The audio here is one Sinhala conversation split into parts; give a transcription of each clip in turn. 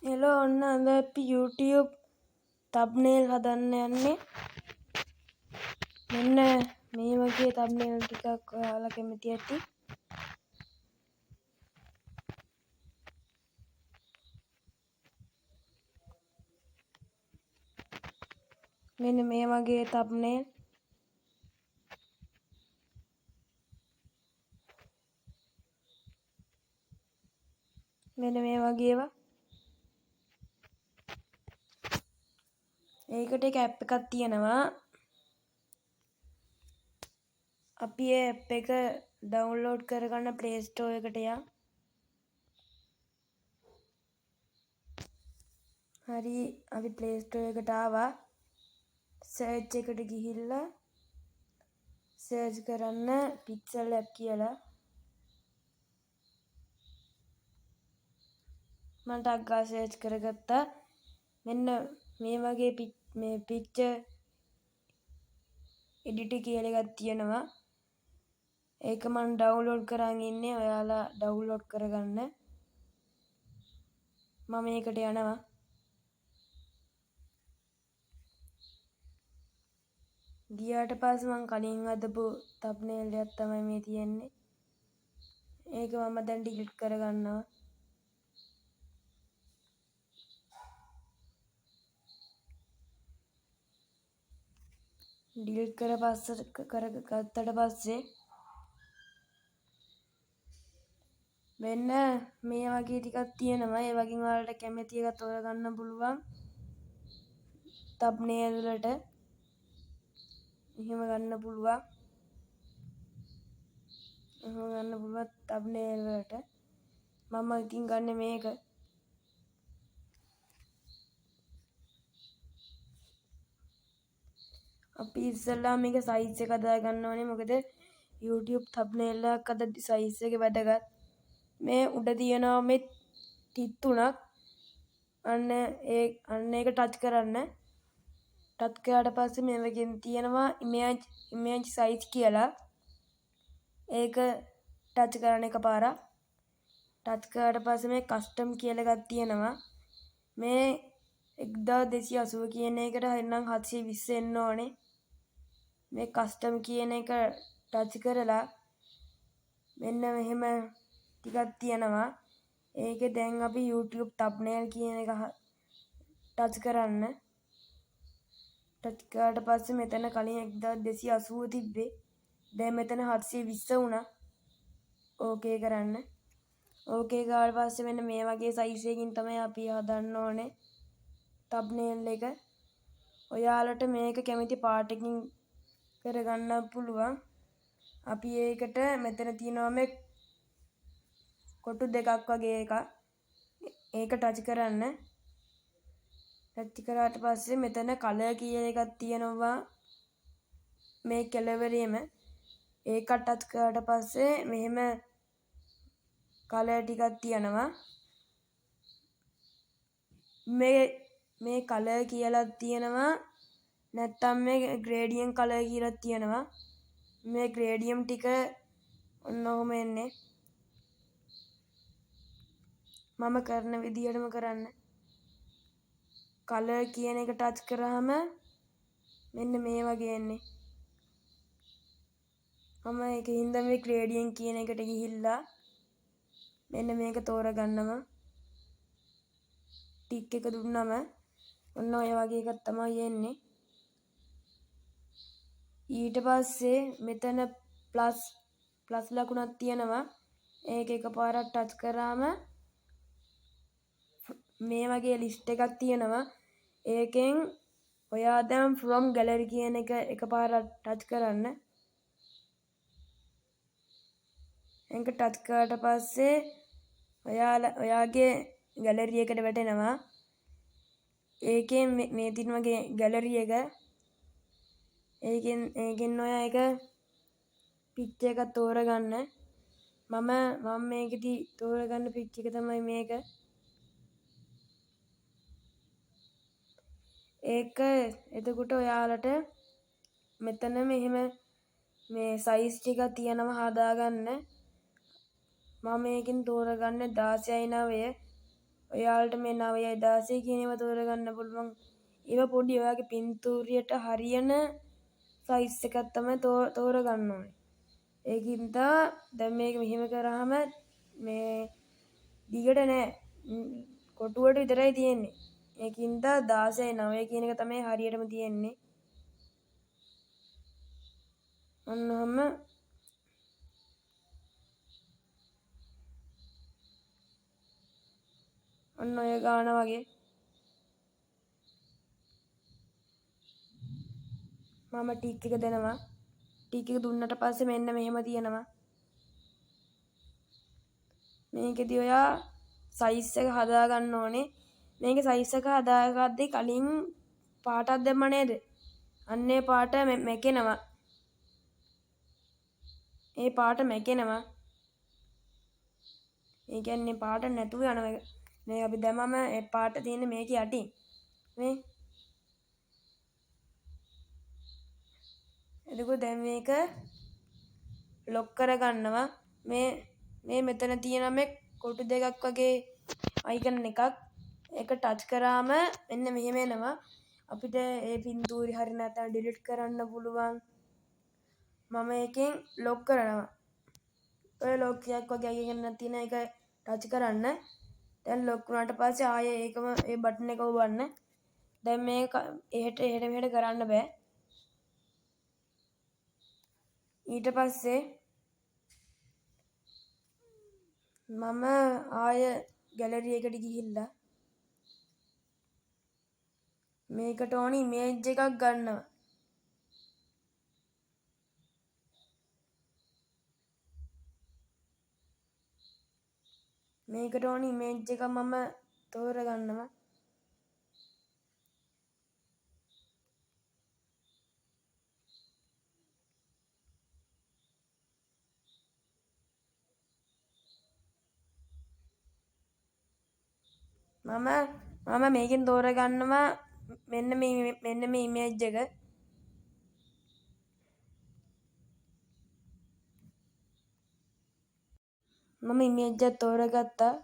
හෙලෝ ඔන්න අද අපි YouTube thumbnail හදන්න යන්නේ. මෙන්න මේ වගේ thumbnail ටිකක් ඔයාලා කැමති ඇති. මෙන්න මේ වගේ thumbnail. මෙන්න මේ වගේ ඒවා. ඒකට එක ඇප් එකක් තියෙනවා. අපි ඒ ඇප් එක ඩවුන්ලෝඩ් කරගන්න Play Store එකට යන්න. හරි අපි Play Store එකට ආවා. සර්ච් එකට ගිහිල්ලා සර්ච් කරන්න Pixel app කියලා. මම ටක් ගාලා සර්ච් කරගත්තා. මෙන්න මේ වගේ මේ picture edit කියලා එකක් තියෙනවා. ඒක මම ඩවුන්ලෝඩ් කරන් ඉන්නේ. ඔයාලා ඩවුන්ලෝඩ් කරගන්න. මම මේකට යනවා. ගියාට පස්සේ මම කලින් හදපු thumbnail එකක් තමයි මේ තියෙන්නේ. ඒක මම දැන් ඩිලීට් කරගන්නවා. ඩිලීට් කරගත්තට පස්සේ මෙන්න මේ වගේ ටිකක් තියෙනවා. ඒ වගේ ඔයාලට කැමති එක තෝරගන්න පුළුවන්. thumbnail වලට එහෙම ගන්න පුළුවන්. thumbnail වලට. මම ඉතින් ගන්න මේක. අපි ඉස්සෙල්ලා මේක size එක හදා ගන්න ඕනේ. මොකද YouTube thumbnail එකක් හදද්දි size එක වැදගත්. මේ උඩ තියෙනවා මේ තිත් තුනක්. අන්න ඒක ටච් කරන්න. ටච් කරාට පස්සේ මේකෙන් තියෙනවා image size කියලා. ඒක ටච් කරන්න එකපාරක්. ටච් කරාට පස්සේ මේ custom කියලා එකක් තියෙනවා. මේ 1280 කියන එකට හරිනම් 720 එන්න ඕනේ. මේ custom කියන එක ටච් කරලා මෙන්න මෙහෙම ටිකක් තියෙනවා. ඒකේ දැන් අපි YouTube thumbnail කියන එක ටච් කරන්න. ටච් කරාට පස්සේ මෙතන කලින් 1280 තිබ්බේ. දැන් මෙතන 720 වුණා. ඕකේ කරන්න. ඕකේ කරාට පස්සේ මෙන්න මේ වගේ size එකකින් තමයි අපි හදන්න ඕනේ thumbnail එක. ඔයාලට මේක කැමති පාටකින් කරගන්න පුළුවන්. අපි ඒකට මෙතන තියෙනවා මේ කොටු දෙකක් වගේ එකක්. ඒක ටච් කරන්න. ටච් කරාට පස්සේ මෙතන color කියලා එකක් තියෙනවා. මේ කෙළවරේම ඒක ටච් කරාට පස්සේ මෙහෙම color ටිකක් තියෙනවා. මේ color කියලා තියෙනවා. නැත්තම් මේ gradient color කියලා තියෙනවා. මේ gradient ටික ඔන්න ඔහොම එන්නේ. මම කරන විදිහටම කරන්න. color කියන එක ටච් කරාම මෙන්න මේ වගේ එන්නේ. මම ඒකින්ද මේ gradient කියන එකට ගිහිල්ලා මෙන්න මේක තෝරගන්නවා. ටික් එක දුන්නම ඔන්න ඔය වගේ එකක් තමයි එන්නේ. ඊට පස්සේ මෙතන ප්ලස් ලකුණක් තියෙනවා. ඒක එකපාරක් ටච් කරාම මේ වගේ ලිස්ට් එකක් තියෙනවා. ඒකෙන් ඔයා දැන් from gallery කියන එක එකපාරක් ටච් කරන්න. ඒක ටච් කරාට පස්සේ ඔයාගේ gallery එකට වැටෙනවා. ඒකෙන් මේ තියෙනවාගේ gallery එක. ඒකෙන් ඔයා එක picture එකක් තෝරගන්න. මම මේකෙදි තෝරගන්න picture එක තමයි මේක. ඒක එතකොට ඔයාලට මෙතන මෙහෙම මේ size ටික තියෙනවා හදාගන්න. මම මේකෙන් තෝරගන්නේ 16:9. ඔයාලට මේ 9යි 16 කියන ඒවා තෝරගන්න පුළුවන්. ඒවා පොඩි ඔයාගේ පින්තූරයට හරියන සයිස් එකක් තමයි තෝරගන්න ඕනේ. ඒකින්ද දැන් මේක මෙහෙම කරාම මේ දිගට නෑ. කොටුවට විතරයි තියෙන්නේ. ඒකින්ද 16යි 9 කියන එක තමයි හරියටම තියෙන්නේ. ඔන්නෝම ඔන්න ඔය ගාන වගේ මම ටික් එක දෙනවා. ටික් එක දුන්නට පස්සේ මෙන්න මෙහෙම තියෙනවා. මේකෙදි ඔයා සයිස් එක හදා ගන්න ඕනේ. මේකේ සයිස් එක හදාගද්දි කලින් පාටක් දැම්ම නේද? අන්නේ පාට මැකෙනවා. ඒ පාට මැකෙනවා. ඒ කියන්නේ පාට නැතුව යනවා. මේ අපි දැම්මම ඒ පාට තියෙන මේක යටින්. මේ එතකොට දැන් මේක ලොක් කරගන්නවා. මේ මෙතන තියෙන මේ කොටු දෙකක් වගේ අයිකන් එකක්. ඒක ටච් කරාම මෙන්න මෙහෙම එනවා. අපිට ඒ පින්තූරي හරි නැත්නම් ඩිලීට් කරන්න පුළුවන්. මම එකෙන් ලොක් කරනවා. ඔය ලොක් එකක් වගේ අයිකන් තියෙන එක ටච් කරන්න. දැන් ලොක් වුණාට පස්සේ ආයේ ඒකම ඒ බටන් එක ඔබන්න. දැන් මේක එහෙට මෙහෙට කරන්න බෑ. ඊට පස්සේ මම ආය ගැලරි එකට ගිහිල්ලා මේකට ඕනි ඉමේජ් එකක් ගන්නවා. මේකට ඕනි ඉමේජ් එක මම තෝරගන්නවා. මම මේකෙන් තෝරගන්නවා මෙන්න මේ ඉමේජ් එක. මම ඉමේජ් එක තෝරගත්තා.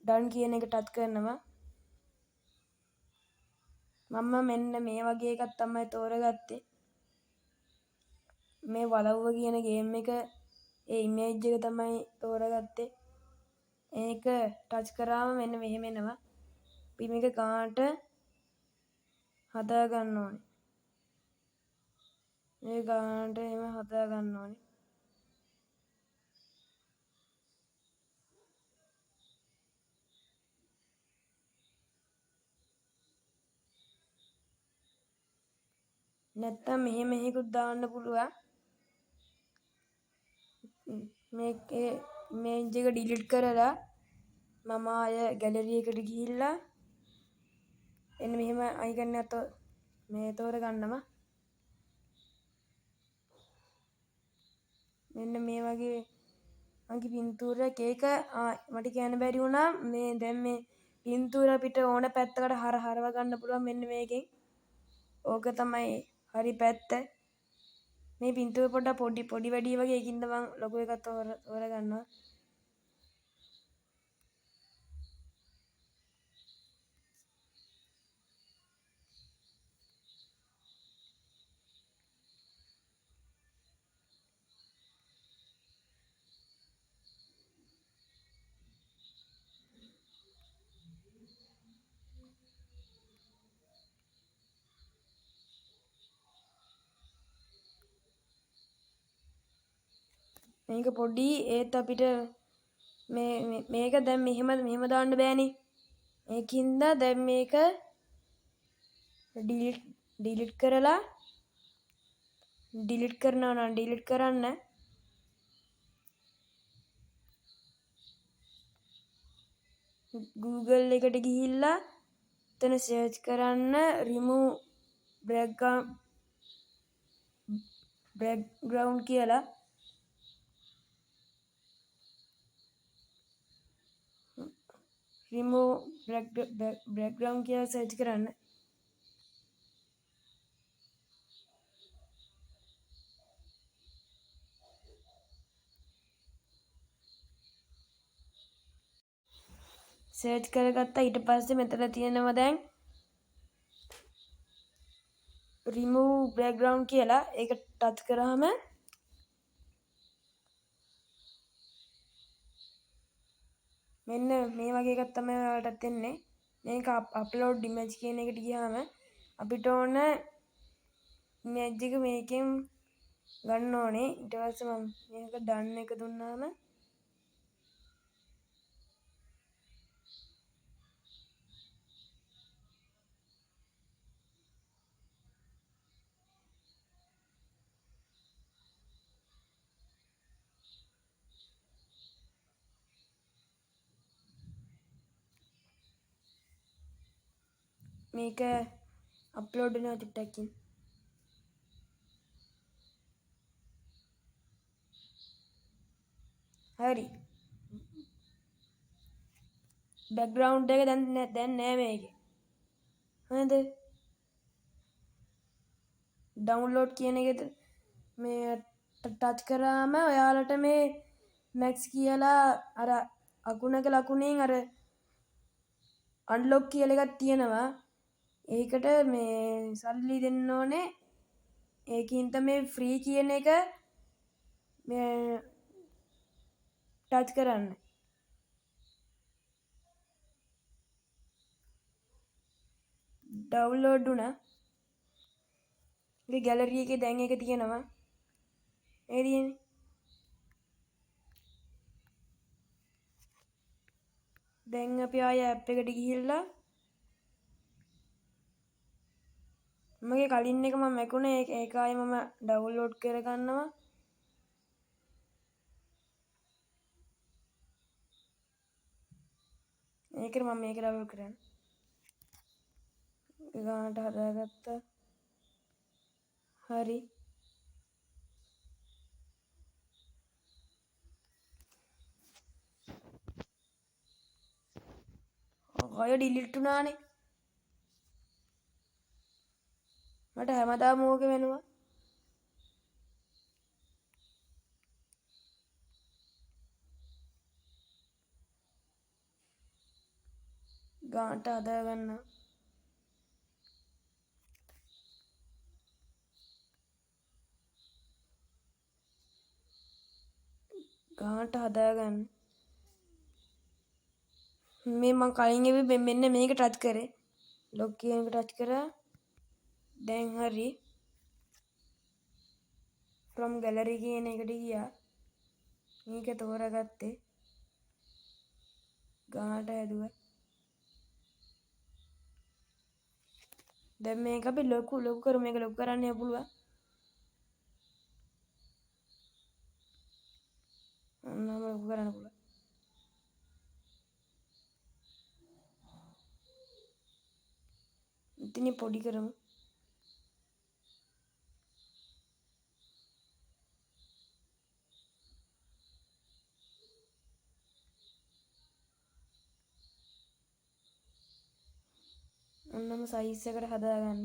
ඩන් කියන එක ටච් කරනවා. මම මෙන්න මේ වගේ එකක් තමයි තෝරගත්තේ. මේ වලව්ව කියන ගේම් එක ඒ ඉමේජ් එක තමයි තෝරගත්තේ. ඒක ටච් කරාම මෙන්න මෙහෙම එනවා. අපි මේක ගානට හදා ගන්න ඕනේ. මේ ගානට එහෙම හදා ගන්න ඕනේ. නැත්තම් මෙහෙකුත් දාන්න පුළුවන්. මේකේ ඉමේජ් එක ඩිලීට් කරලා මම ආය ගැලරි එකට ගිහිල්ලා එන්න මෙහෙම අයිකන් එක මේ තෝරගන්නවා. මෙන්න මේ වගේ මගේ පින්තූරයක් ඒක මට කියන්න බැරි වුණා මේ දැන් මේ පින්තූර අපිට ඕන පැත්තකට හරව ගන්න පුළුවන් මෙන්න මේකෙන්. ඕක තමයි හරි පැත්ත. මේ පින්තූර පොඩි වැඩි වගේ ඒකින්ද මම ලොකු එකක් තෝරගන්නවා. මේක පොඩි ඒත් අපිට මේක දැන් මෙහෙම දාන්න බෑනේ. ඒකින්ද දැන් මේක ඩිලීට් කරලා ඩිලීට් කරනවා නම් ඩිලීට් කරන්න. Google එකට ගිහිල්ලා එතන සර්ච් කරන්න remove background කියලා. remove background කියලා සර්ච් කරන්න. සර්ච් කරගත්තා. ඊට පස්සේ මෙතන තියෙනවා දැන් remove background කියලා. ඒක ටච් කරාම මෙන්න මේ වගේ එකක් තමයි ඔයාලටත් එන්නේ. මේක අප්ලෝඩ් ඉමේජ් කියන එකට ගියාම අපිට ඕන ඉමේජ් එක මේකෙන් ගන්න ඕනේ. ඊට පස්සේ මම මේක ඩන් එක දුන්නාම මේක අප්ලෝඩ් වෙනවා චුට්ටකින්. හරි. බෑග්ග්‍රවුන්ඩ් එක දැන් නෑ මේකේ. හරිද? ඩවුන්ලෝඩ් කියන එකද මේ ටච් කරාම ඔයාලට මේ මැක්ස් කියලා අර අකුණක ලකුණෙන් අර අන්ලොක් කියලා එකක් තියෙනවා. ඒකට මේ සල්ලි දෙන්න ඕනේ. ඒකින් තමයි ෆ්‍රී කියන එක මේ ටච් කරන්න. ඩවුන්ලෝඩ් වුණා. මේ ගැලරි එකේ දැන් ඒක තියෙනවා. ඒ තියෙන්නේ. දැන් අපි ආය ඇප් එකට ගිහිල්ලා මගේ කලින් එක මම මැකුණේ ඒක ආයේ මම ඩවුන්ලෝඩ් කරගන්නවා. ඒකට මම මේක ඩවුන්ලෝඩ් කරන්නේ. ගානට හදාගත්තා. හරි. ඔය ඩිලීට් වුණානේ. මට හැමදාම ඕක වෙනවා. ගානට හදාගන්න. ගානට හදාගන්න. මේ මං කලින් මෙන්න මේක ටච් කරේ. ලොග් කියන එක ටච් කරා. දැන් හරි. from gallery කියන එකට ගියා. මේක තෝරාගත්තේ. ගානට හැදුවා. දැන් මේක අපි ලොකු කරමු. මේක ලොකු කරන්න පුළුවන්. ඔන්නම ලොකු කරන්න පුළුවන්. ඉතින් පොඩි කරමු. ඔන්නම සයිස් එකට හදාගන්න.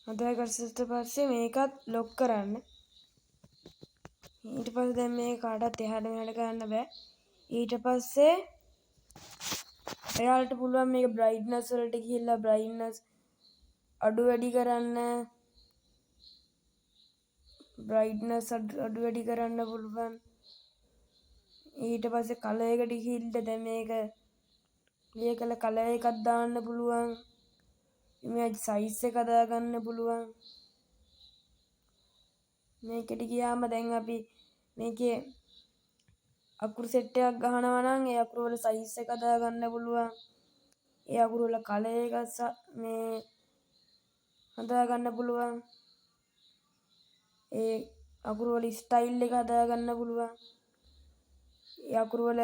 හදාගත්තට පස්සේ මේකත් ලොක් කරන්න. ඊට පස්සේ දැන් මේ කාටවත් එහාට මෙහාට කරන්න බෑ. ඊට පස්සේ එයාලට පුළුවන් මේක බ්‍රයිට්නස් වලට ගිහිල්ලා බ්‍රයිට්නස් අඩු වැඩි කරන්න. බ්‍රයිට්නස් අඩු වැඩි කරන්න පුළුවන්. ඊට පස්සේ කලර් එකට ගිහිල්ලා දැන් මේක ක්ලියර් කරලා කලර් එකක් දාන්න පුළුවන්. ඉමේජ් සයිස් එක හදාගන්න පුළුවන්. මේකට ගියාම දැන් අපි මේකේ අකුරු සෙට් එකක් ගහනවා නම් ඒ අකුරු වල සයිස් එක හදාගන්න පුළුවන්. ඒ අකුරු වල කලර් එක මේ හදාගන්න පුළුවන්. ඒ අකුරු වල ස්ටයිල් එක හදාගන්න පුළුවන්. ඒ අකුරු වල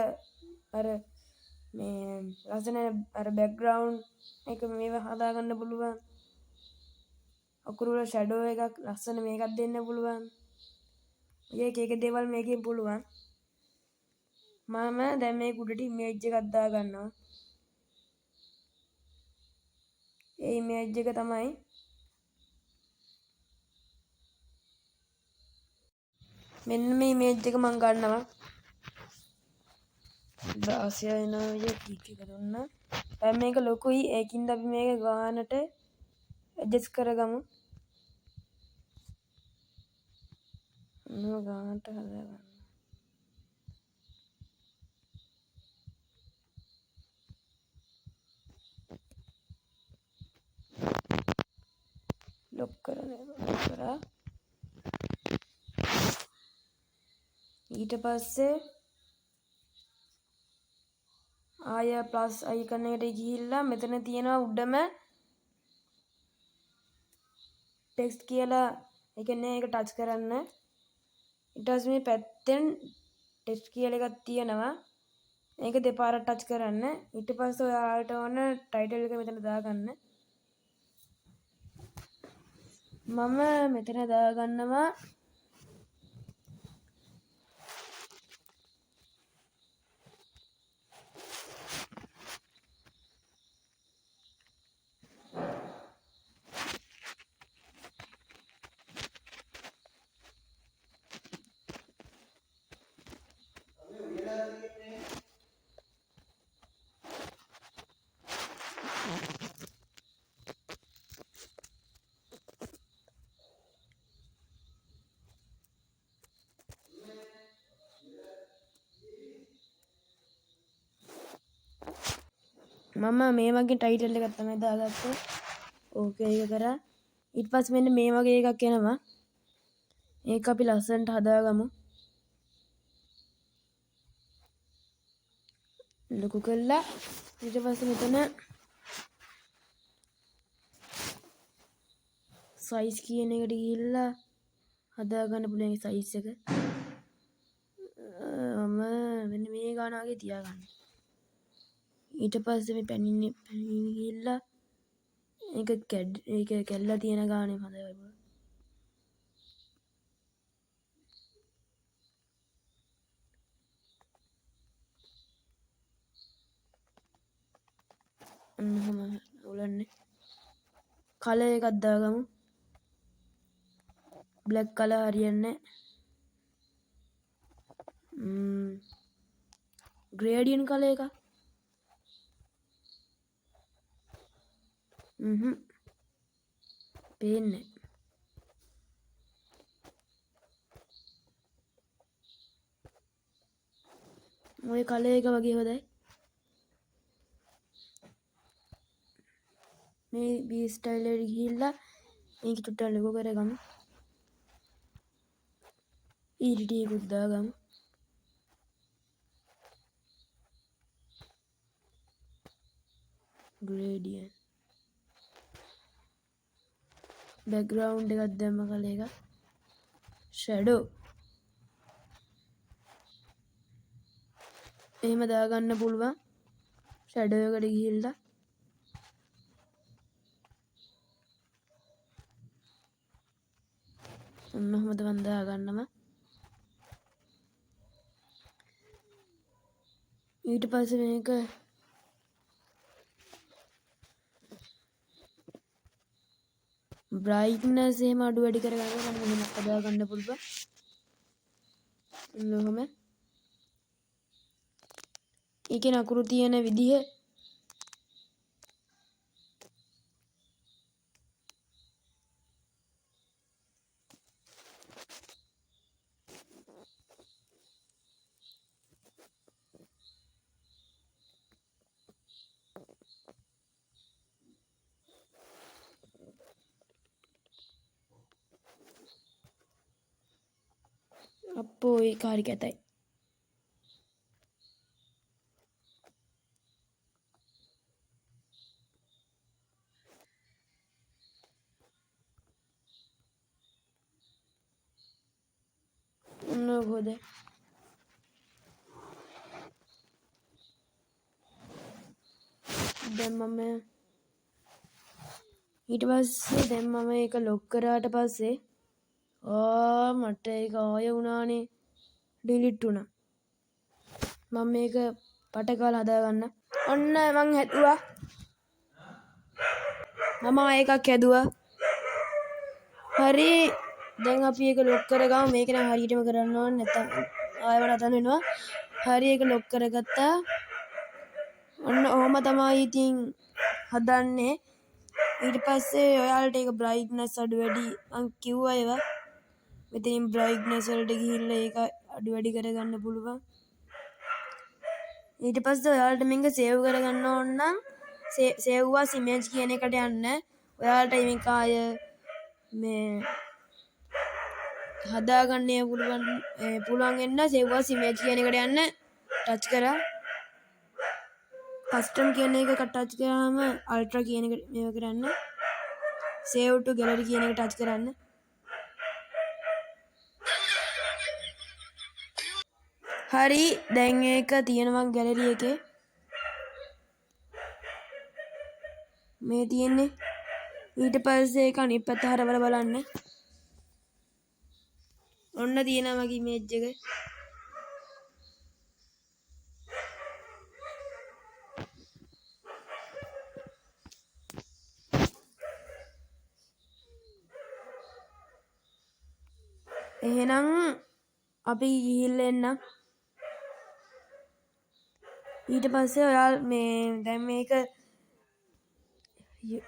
අර මේ ලස්සන අර බෑග්ග්‍රවුන්ඩ් එක මේවා හදාගන්න පුළුවන්. අකුරු වල ෂැඩෝ එකක් ලස්සන මේකක් දෙන්න පුළුවන්. එක දේවල් මේකෙන් පුළුවන්. මම දැන් මේ උඩට ඉමේජ් එකක් දාගන්නවා. ඒ ඉමේජ් එක තමයි මෙන්න මේ ඉමේජ් එක මම ගන්නවා. 16 වෙනවා විදියට ක්ලික් එක දුන්න. දැන් මේක ලොකුයි. ඒකින්ද අපි මේක ගානට ඇඩ්ජස්ට් කරගමු. ගානට හදාගන්න. ලොක් කරා. ඊට පස්සේ ආය ප්ලස් අයිකන් එකට ගිහිල්ලා මෙතන තියෙනවා උඩම ටෙක්ස්ට් කියලා. ඒ කියන්නේ ඒක ටච් කරන්න. ඊට පස්සේ මේ පැත්තෙන් ටෙක්ස්ට් කියලා එකක් තියෙනවා. ඒක දෙපාරක් ටච් කරන්න. ඊට පස්සේ ඔයාලට ඕන ටයිටල් එක මෙතන දාගන්න. මම මෙතන දාගන්නවා මම මේ වගේ ටයිටල් එකක් තමයි දාගත්තේ. ඕකේ ඒක කරා. ඊට පස්සේ මෙන්න මේ වගේ එකක් එනවා. ඒක අපි ලස්සනට හදාගමු. ලොකු කළා. ඊට පස්සේ මෙතන සයිස් කියන එකට ගිහිල්ලා හදාගන්න පුළුවන් සයිස් එක. මම මෙන්න මේ ගාන වගේ තියාගන්න. ඊට පස්සේ මේ පැනින් ගිහිල්ලා ඒක කැඩලා තියෙන ගානේ හදාගන්න. ඔන්නම උලන්නේ. කලර් එකක් දාගමු. බ්ලැක් කලර් හරියන්නේ නැහැ. ග්‍රේඩියන්ට් කලර් එක. පේන්නේ. ඔය කලර් එක වගේ හොඳයි. මේ බී ස්ටයිල් එකට ගිහිල්ලා මේක චුට්ටක් ලොකු කරගමු. EDT එකක් දාගමු. gradient background එකක් දැම්ම කලර් එක. shadow එහෙම දාගන්න පුළුවන්. shadow එකට ගිහිල්ලා ඔන්නම තමයි දාගන්නම. ඊට පස්සේ මේක brightness එහෙම අඩු වැඩි කරගන්න නම් මෙහෙම හදාගන්න පුළුවන්. ඔන්නම ඒකේ නකුරු තියෙන විදිහ අපෝ ඒක හරි කැතයි. ඔන්න කොහොද දැන් මම ඊට පස්සේ දැන් මම ඒක ලොක් කරාට පස්සේ මට ඒක ආය වුණානේ ඩිලීට් වුණා. මම මේක පටකාලා හදාගන්න. ඔන්න මං හැදුවා. මම එකක් හැදුවා. හරි දැන් අපි ඒක ලොක් කරගමු. මේක නම් හරියටම කරන්න ඕනේ නැත්නම් ආයෙම නතර වෙනවා. හරි ඒක ලොක් කරගත්තා. ඔන්න ඔහොම තමයි ඉතින් හදන්නේ. ඊට පස්සේ ඔයාලට ඒක බ්‍රයිට්නස් අඩු වැඩි මං කිව්වා ඒවා. මෙතනින් බ්‍රයිට්නස් වලට ගිහිල්ලා ඒක අඩු වැඩි කරගන්න පුළුවන්. ඊට පස්සේ ඔයාලට මේක සේව් කරගන්න ඕන නම් save as image කියන එකට යන්න. ඔයාලට මේක ආය මේ හදාගන්න පුළුවන් වෙන්න save as image කියන එකට යන්න. ටච් කරා. කස්ටම් කියන එක ටච් කරාම අල්ට්‍රා කියන එක මේව කරන්න. save to gallery කියන එක ටච් කරන්න. හරි දැන් ඒක තියෙනවා ගැලරි එකේ. මේ තියෙන්නේ. ඊට පස්සේ ඒක අනිත් පැත්ත හරවලා බලන්න. ඔන්න තියෙනවා මගේ ඉමේජ් එක. එහෙනම් අපි ගිහිල්ලා එන්න. ඊට පස්සේ ඔයාලා මේ දැන් මේක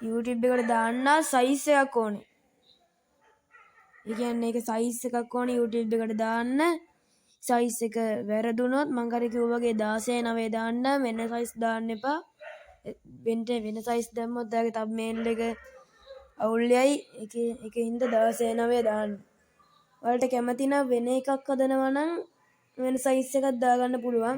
YouTube එකට දාන්න සයිස් එකක් ඕනේ. ඒ කියන්නේ ඒක සයිස් එකක් ඕනේ YouTube එකට දාන්න. සයිස් එක වැරදුනොත් මං කර කිව්වා වගේ 16 9 දාන්න. වෙන සයිස් දාන්න එපා. වෙන සයිස් දැම්මොත් ඔයාගේ thumbnail එක අවුල් යයි. ඒකින්ද 16 9 දාන්න. ඔයාලට කැමති නම් වෙන එකක් හදනවා නම් වෙන සයිස් එකක් දාගන්න පුළුවන්.